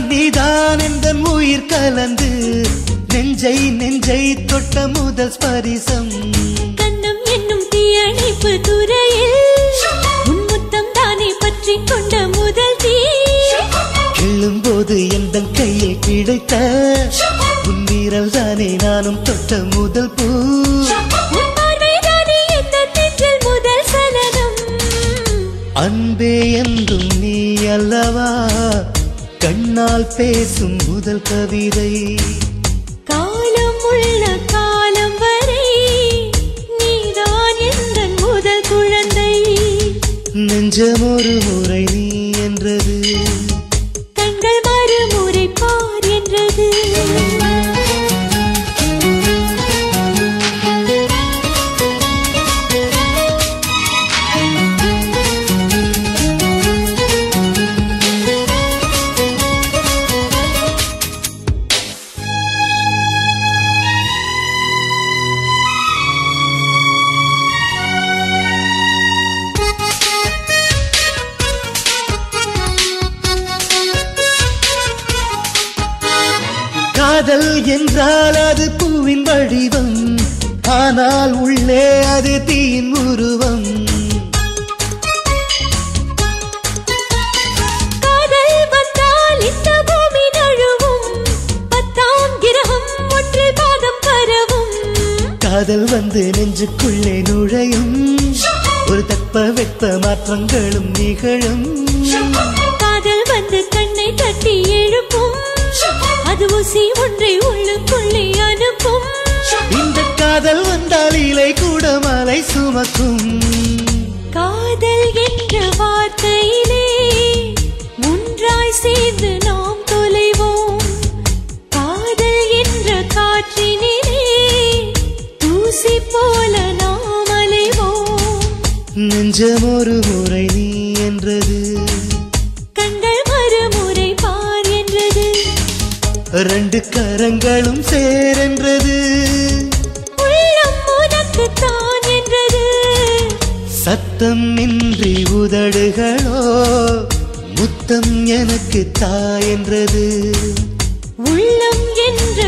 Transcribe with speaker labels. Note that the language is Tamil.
Speaker 1: நீதான் எந்தன் உயிர் கலந்து நெஞ்சை தொட்ட முதல் ஸ்பரிசம்
Speaker 2: கண்ணம் என்னும் தீயணைப்பு துறையில் முன்முத்தம் தானே பற்றி கொண்ட முதல் தீ
Speaker 1: எழும்போது எந்தன் கையில் கிடைத்த உன்வீரல் தானே நானும் தொட்ட முதல் பூ
Speaker 2: முதல் சலனம்
Speaker 1: அன்பே என்றும் நீ அல்லவா கண்ணால் பேசும் முதல் கவிதை
Speaker 2: காலம் உள்ள காலம் வரை நீதான் எந்த முதல் குழந்தை
Speaker 1: நெஞ்சம் ஒரு முறை நீ என்றது
Speaker 2: கண்கள் மறுமுறை பார் என்றது
Speaker 1: காதல் என்றால் அது பூவின் வடிவம் ஆனால் உள்ளே அது தீயின் உருவம்
Speaker 2: காதல் வந்தால் இந்த பூமி நழுவும் 10ஆம் கிரகம் ஒன்றில் பாதம் பரவும்
Speaker 1: காதல் வந்து நெஞ்சுக்குள்ளே நுழையும் ஒரு தட்பவெட்ப மாற்றங்களும் நிகழும்
Speaker 2: காதல் வந்து கண்ணை தட்டி எழுப்பும் அது ஊசி ஒன்றை உள்ளுக்குள்ளே அனுப்பும்
Speaker 1: இந்த காதல் வந்தால் இலை கூட மலை சுமக்கும்
Speaker 2: காதல் என்ற வார்த்தையிலே ஒன்றாய் சேர்ந்து நாம் தொலைவோம் காதல் என்ற காற்றினிலே தூசி போல நாம் அலைவோம்
Speaker 1: நெஞ்சம் ஒரு முறை நீ என்றது
Speaker 2: கண்கள் மறுமுறை பார் என்றது
Speaker 1: ரெண்டு கரங்களும் சேரென்றது
Speaker 2: உள்ளம் உனக்கு தான் என்றது
Speaker 1: சத்தம் இன்றி உதடுகளோ முத்தம் எனக்கு தா என்றது
Speaker 2: உள்ளம் என்ற